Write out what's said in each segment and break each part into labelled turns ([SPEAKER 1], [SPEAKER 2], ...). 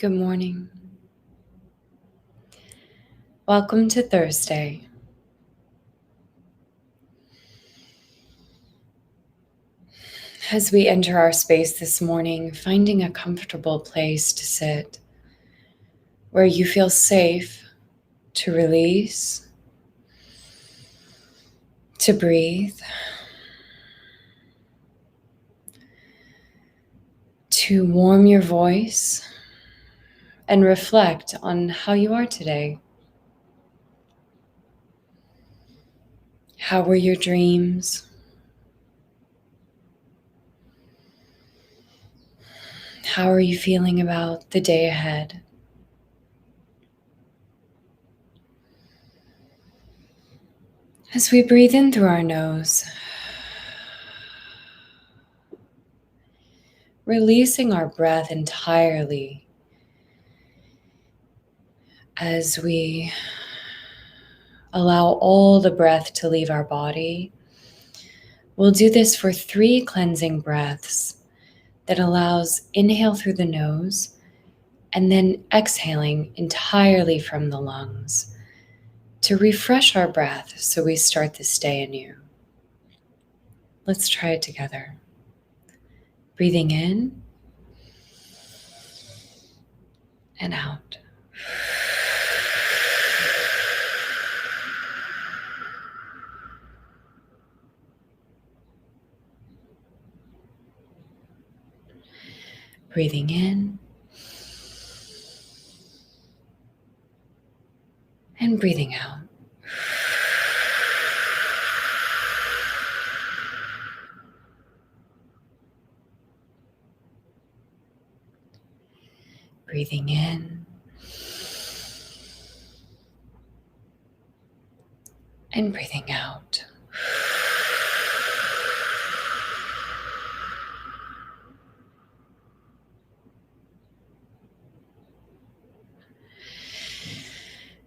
[SPEAKER 1] Good morning. Welcome to Thursday. As we enter our space this morning, finding a comfortable place to sit where you feel safe to release, to breathe, to warm your voice, and reflect on how you are today. How were your dreams? How are you feeling about the day ahead? As we breathe in through our nose, releasing our breath entirely as we allow all the breath to leave our body. We'll do this for 3 cleansing breaths that allows inhale through the nose and then exhaling entirely from the lungs to refresh our breath so we start this day anew. Let's try it together. Breathing in and out. Breathing in and breathing out. Breathing in and breathing out.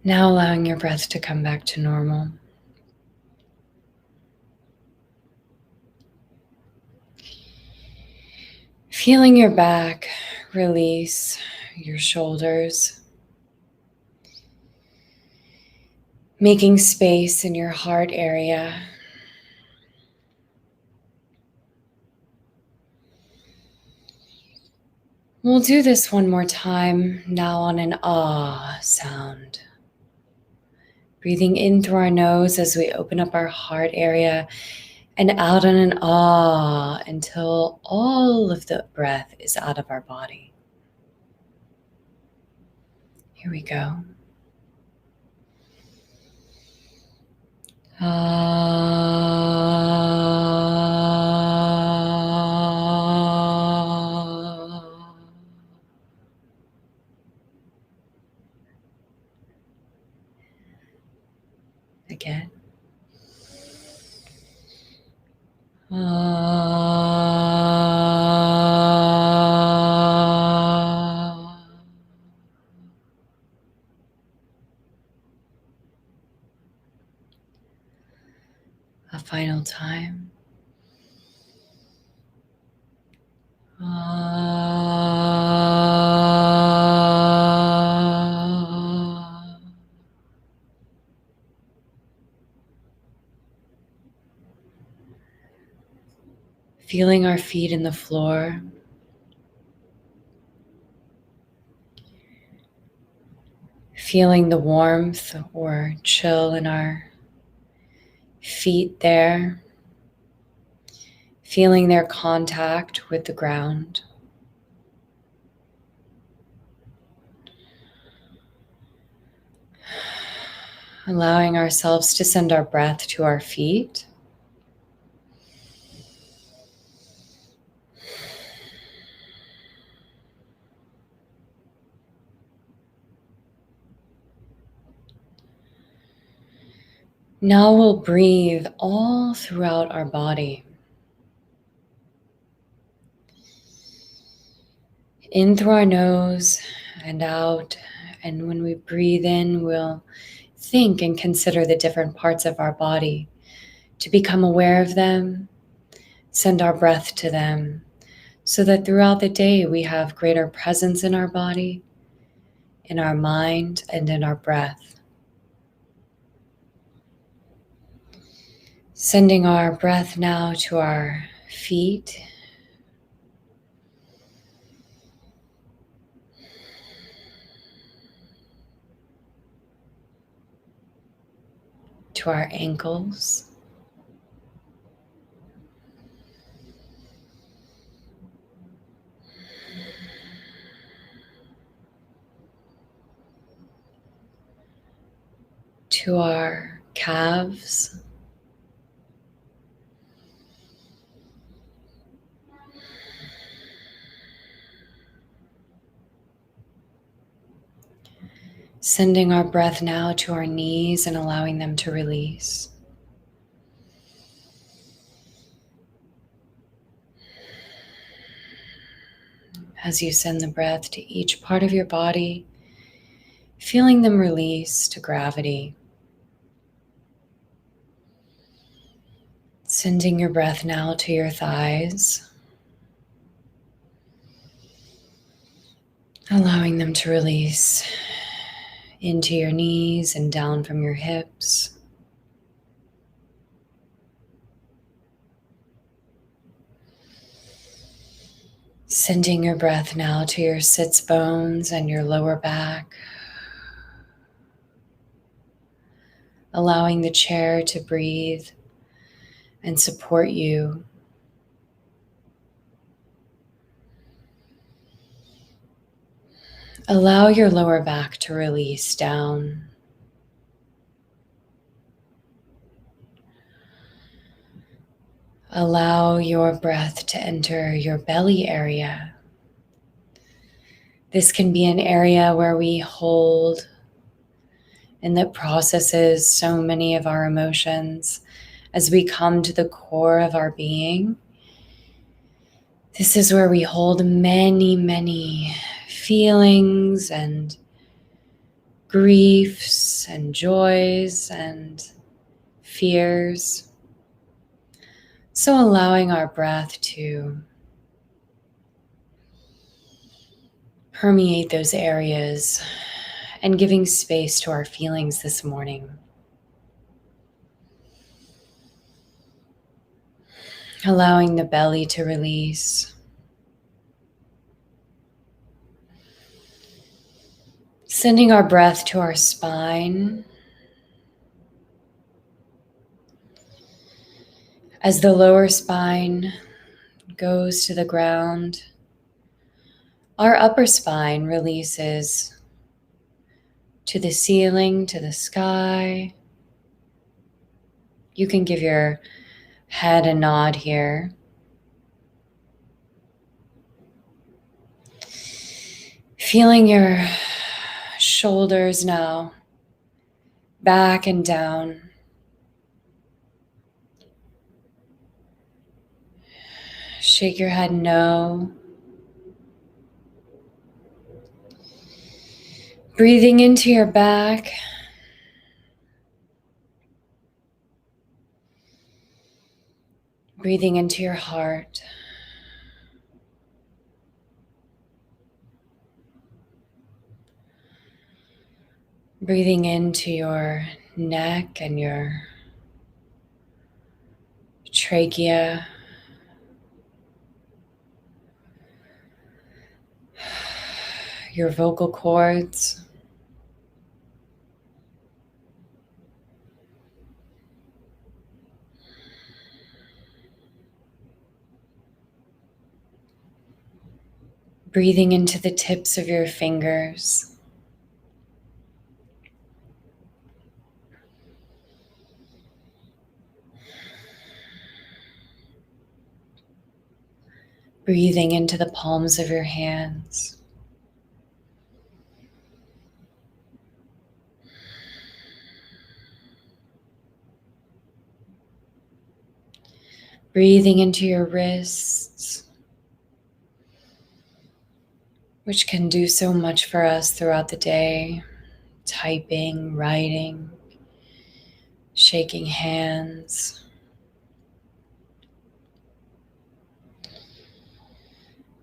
[SPEAKER 1] Now allowing your breath to come back to normal. Feeling your back release, your shoulders, making space in your heart area. We'll do this one more time, now on an ah sound. Breathing in through our nose as we open up our heart area and out on an ah until all of the breath is out of our body. Here we go. Again. A final time. Feeling our feet in the floor. Feeling the warmth or chill in our feet there. Feeling their contact with the ground. Allowing ourselves to send our breath to our feet. Now we'll breathe all throughout our body. In through our nose and out. And when we breathe in, we'll think and consider the different parts of our body to become aware of them, send our breath to them, so that throughout the day we have greater presence in our body, in our mind and in our breath. Sending our breath now to our feet, to our ankles, to our calves, sending our breath now to our knees and allowing them to release. As you send the breath to each part of your body, feeling them release to gravity. Sending your breath now to your thighs, allowing them to release into your knees and down from your hips. Sending your breath now to your sits bones and your lower back, allowing the chair to breathe and support you. Allow your lower back to release down. Allow your breath to enter your belly area. This can be an area where we hold and that processes so many of our emotions as we come to the core of our being. This is where we hold many, many feelings and griefs and joys and fears. So allowing our breath to permeate those areas and giving space to our feelings this morning. Allowing the belly to release. Sending our breath to our spine. As the lower spine goes to the ground, our upper spine releases to the ceiling, to the sky. You can give your head a nod here. Feeling your shoulders now back and down. Shake your head no. Breathing into your back. Breathing into your heart. Breathing into your neck and your trachea. Your vocal cords. Breathing into the tips of your fingers. Breathing into the palms of your hands. Breathing into your wrists, which can do so much for us throughout the day. Typing, writing, shaking hands.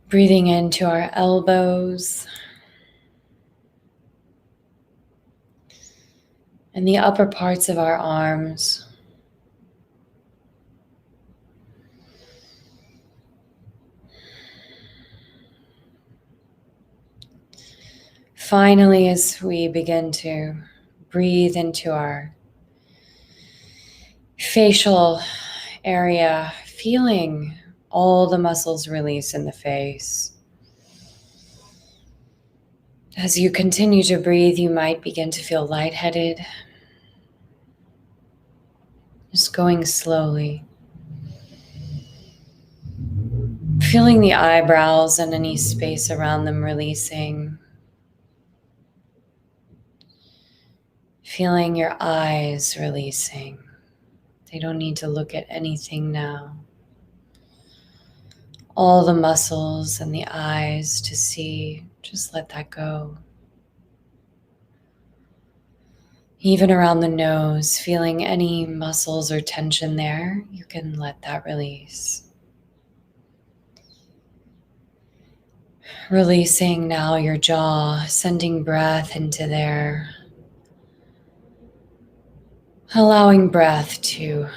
[SPEAKER 1] Breathing into our elbows. and the upper parts of our arms. Finally, as we begin to breathe into our facial area, feeling all the muscles release in the face. As you continue to breathe, you might begin to feel lightheaded. Just going slowly. Feeling the eyebrows and any space around them releasing. Feeling your eyes releasing. They don't need to look at anything now. All the muscles and the eyes to see, just let that go. Even around the nose, feeling any muscles or tension there, you can let that release. Releasing now your jaw, sending breath into there. Allowing breath to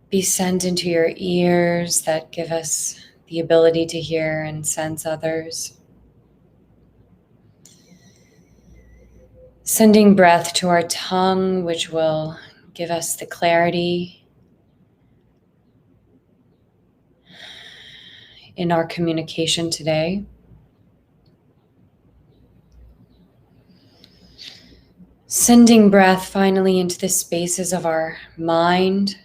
[SPEAKER 1] be sent into your ears that give us the ability to hear and sense others. Sending breath to our tongue, which will give us the clarity in our communication today. Sending breath finally into the spaces of our mind.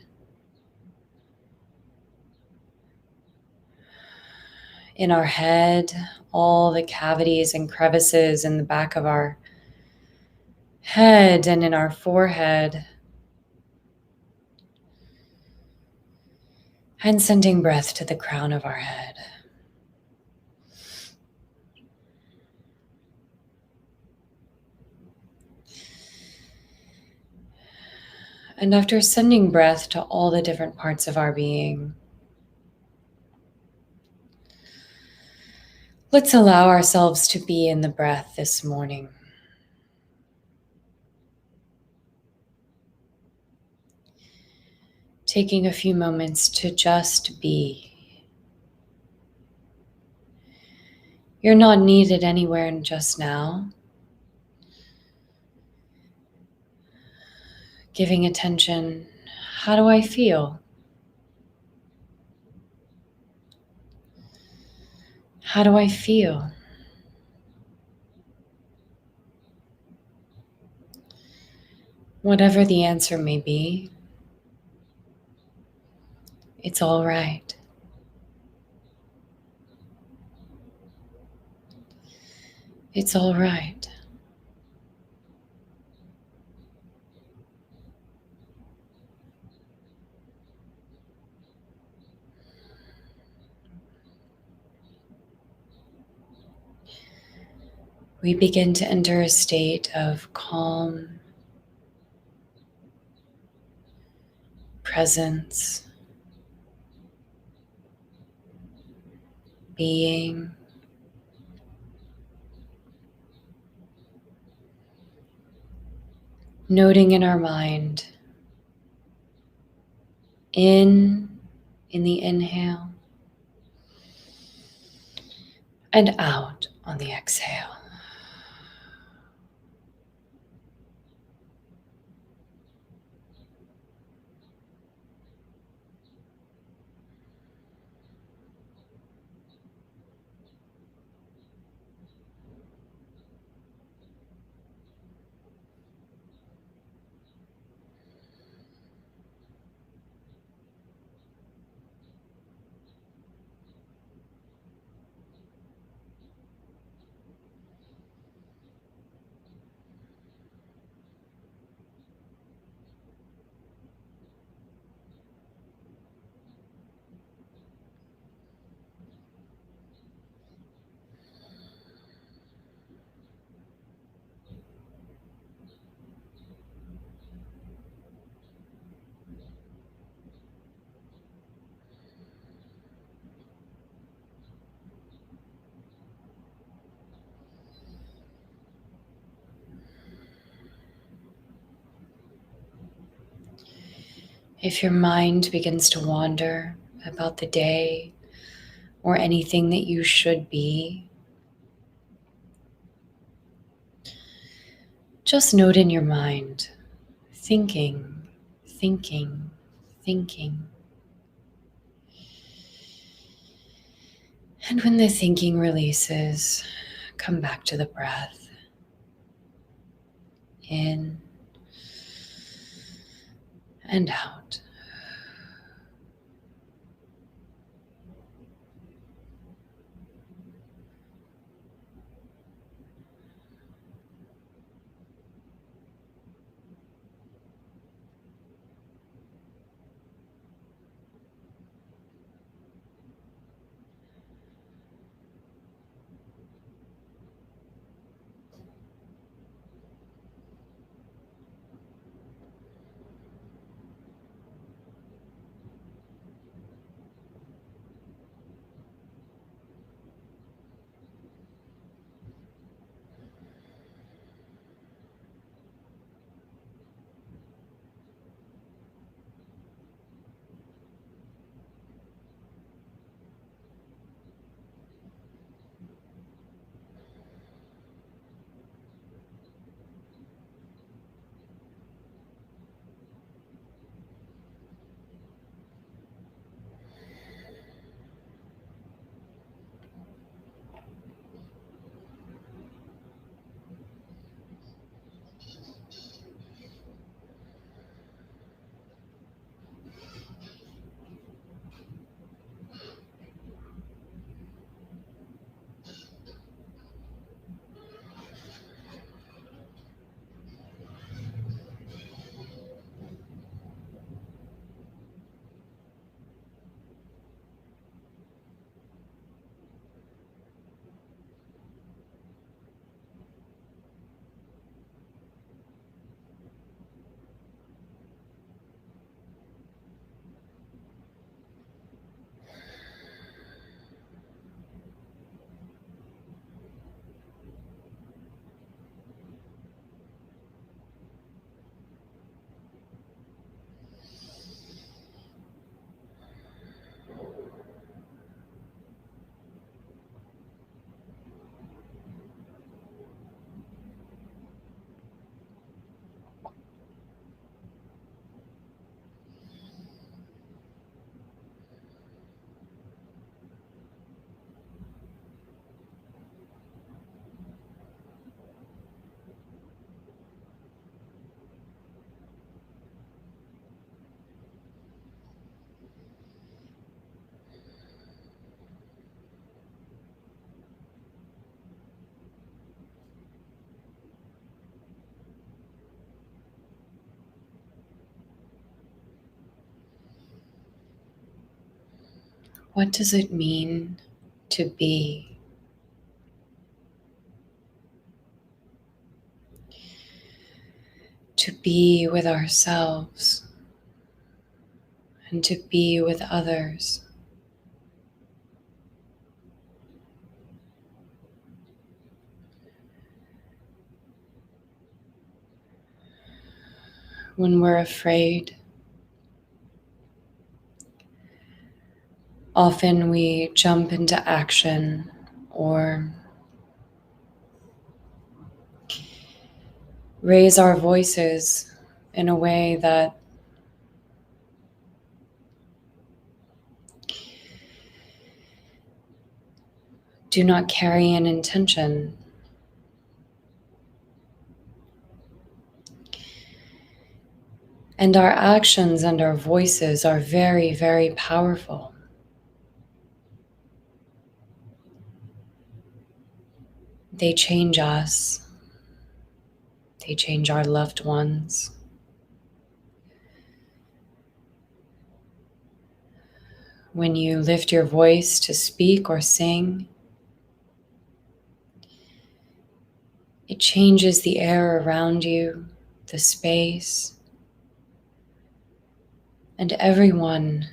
[SPEAKER 1] In our head, all the cavities and crevices in the back of our head and in our forehead. And sending breath to the crown of our head. And after sending breath to all the different parts of our being, let's allow ourselves to be in the breath this morning. Taking a few moments to just be. You're not needed anywhere in just now. Giving attention, how do I feel? How do I feel? Whatever the answer may be, it's all right. It's all right. We begin to enter a state of calm, presence, being. Noting in our mind, in the inhale, and out on the exhale. If your mind begins to wander about the day or anything that you should be, just note in your mind, thinking, thinking, thinking. And when the thinking releases, come back to the breath. In and out. What does it mean to be? To be with ourselves and to be with others. When we're afraid, often we jump into action or raise our voices in a way that do not carry an intention. And our actions and our voices are very, very powerful. They change us. They change our loved ones. When you lift your voice to speak or sing, it changes the air around you, the space, and everyone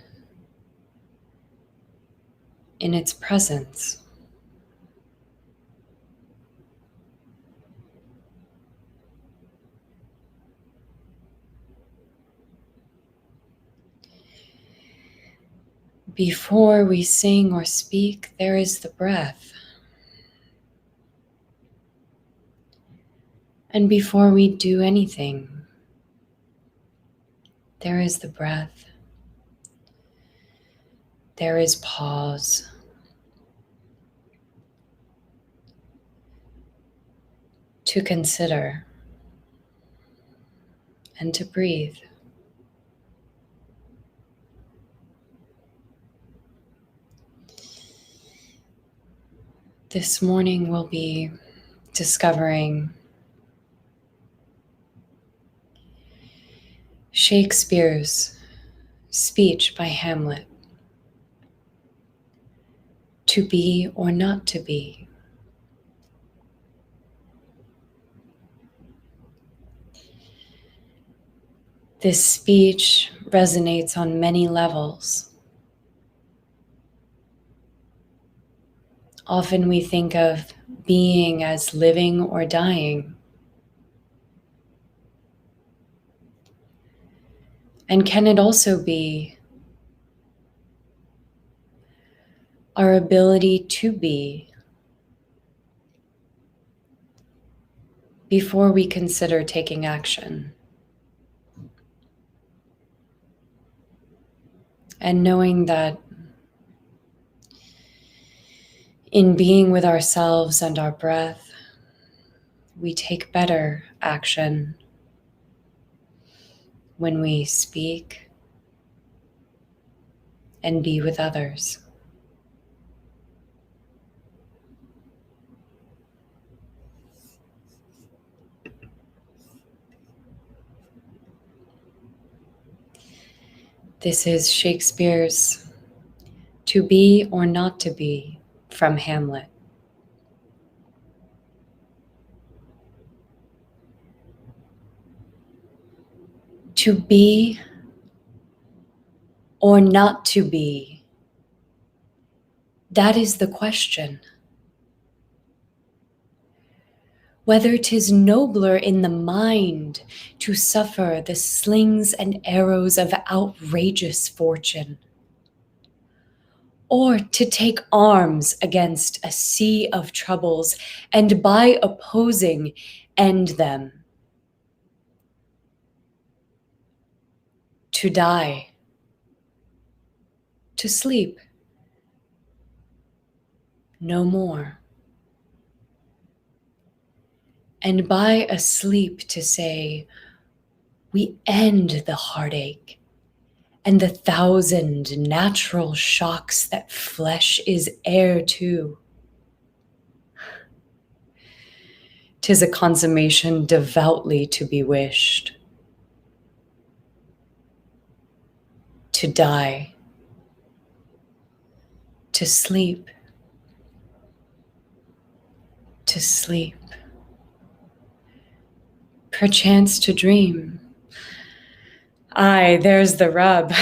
[SPEAKER 1] in its presence. Before we sing or speak, there is the breath. And before we do anything, there is the breath. There is pause. To consider and to breathe. This morning we'll be discovering Shakespeare's speech by Hamlet, to be or not to be. This speech resonates on many levels. Often we think of being as living or dying. And can it also be our ability to be before we consider taking action? And knowing that in being with ourselves and our breath, we take better action when we speak and be with others. This is Shakespeare's To Be or Not to Be from Hamlet. To be or not to be, that is the question. Whether 'tis nobler in the mind to suffer the slings and arrows of outrageous fortune, or to take arms against a sea of troubles and by opposing end them. To die, to sleep, no more. And by a sleep to say, we end the heartache and the thousand natural shocks that flesh is heir to. 'Tis a consummation devoutly to be wished. To die, to sleep, to sleep, perchance to dream. Aye, there's the rub.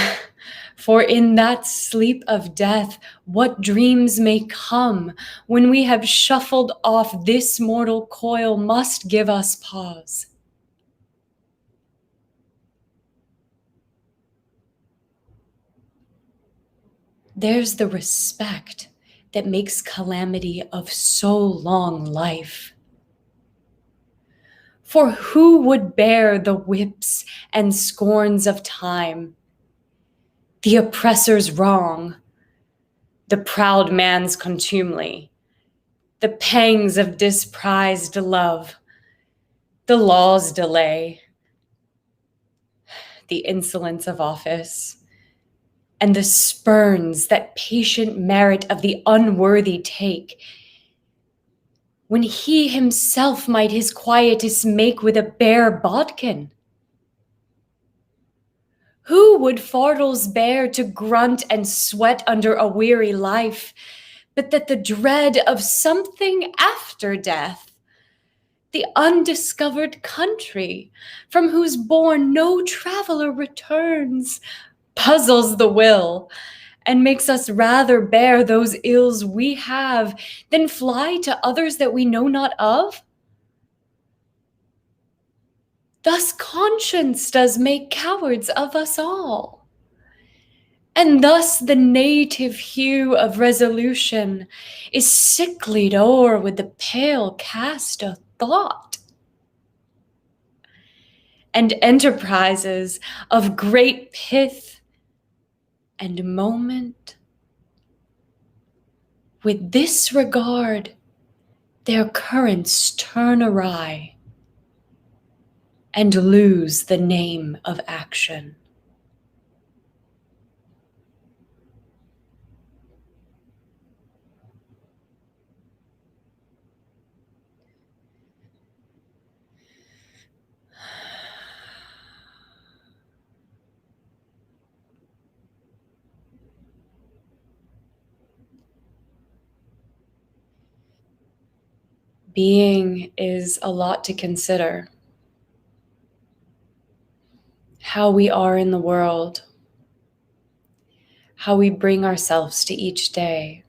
[SPEAKER 1] For in that sleep of death, what dreams may come when we have shuffled off this mortal coil must give us pause. There's the respect that makes calamity of so long life. For who would bear the whips and scorns of time, the oppressor's wrong, the proud man's contumely, the pangs of disprized love, the law's delay, the insolence of office, and the spurns that patient merit of the unworthy take, when he himself might his quietus make with a bare bodkin? Who would fardels bear to grunt and sweat under a weary life, but that the dread of something after death, the undiscovered country from whose bourne no traveler returns, puzzles the will and makes us rather bear those ills we have than fly to others that we know not of? Thus conscience does make cowards of us all. And thus the native hue of resolution is sicklied o'er with the pale cast of thought. And enterprises of great pith and moment, with this regard, their currents turn awry and lose the name of action. Being is a lot to consider. How we are in the world, how we bring ourselves to each day,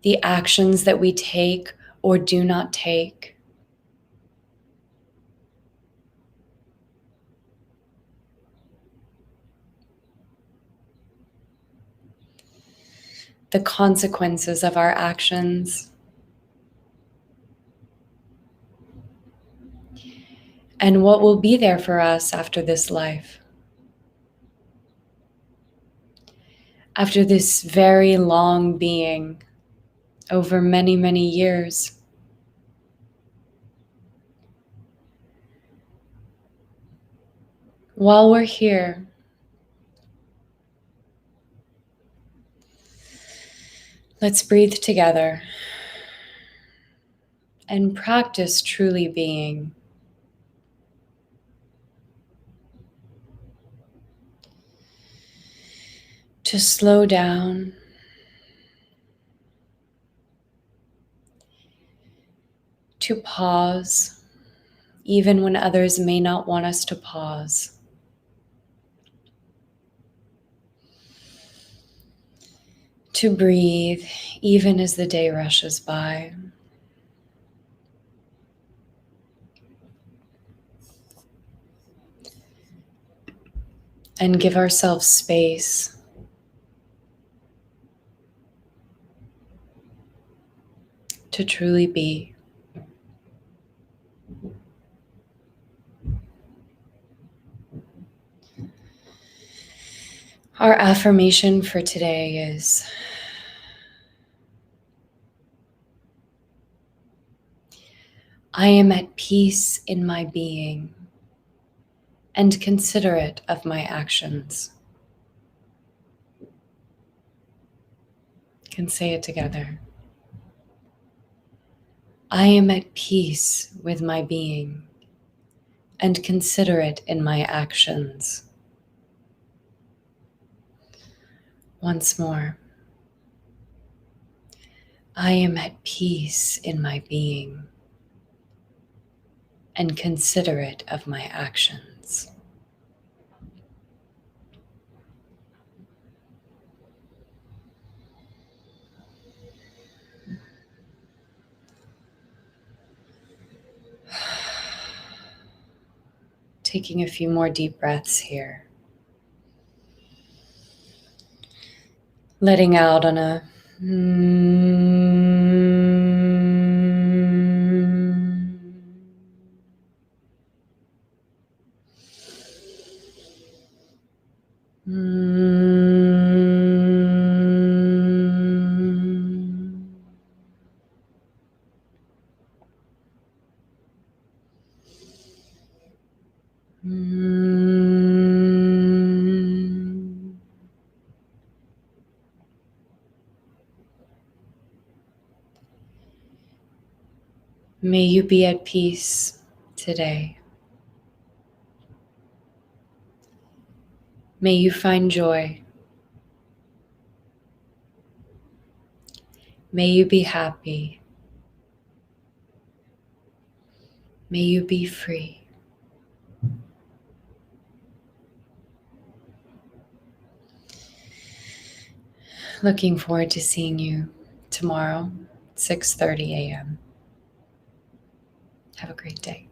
[SPEAKER 1] the actions that we take or do not take, the consequences of our actions, and what will be there for us after this life, after this very long being over many, many years. While we're here, let's breathe together and practice truly being. To slow down, to pause, even when others may not want us to pause. To breathe, even as the day rushes by. And give ourselves space to truly be. Our affirmation for today is, I am at peace in my being and considerate of my actions. You can say it together. I am at peace with my being and considerate in my actions. Once more. I am at peace in my being and considerate of my actions. Taking a few more deep breaths here. Letting out on a May you be at peace today. May you find joy. May you be happy. May you be free. Looking forward to seeing you tomorrow, 6:30 a.m. Have a great day.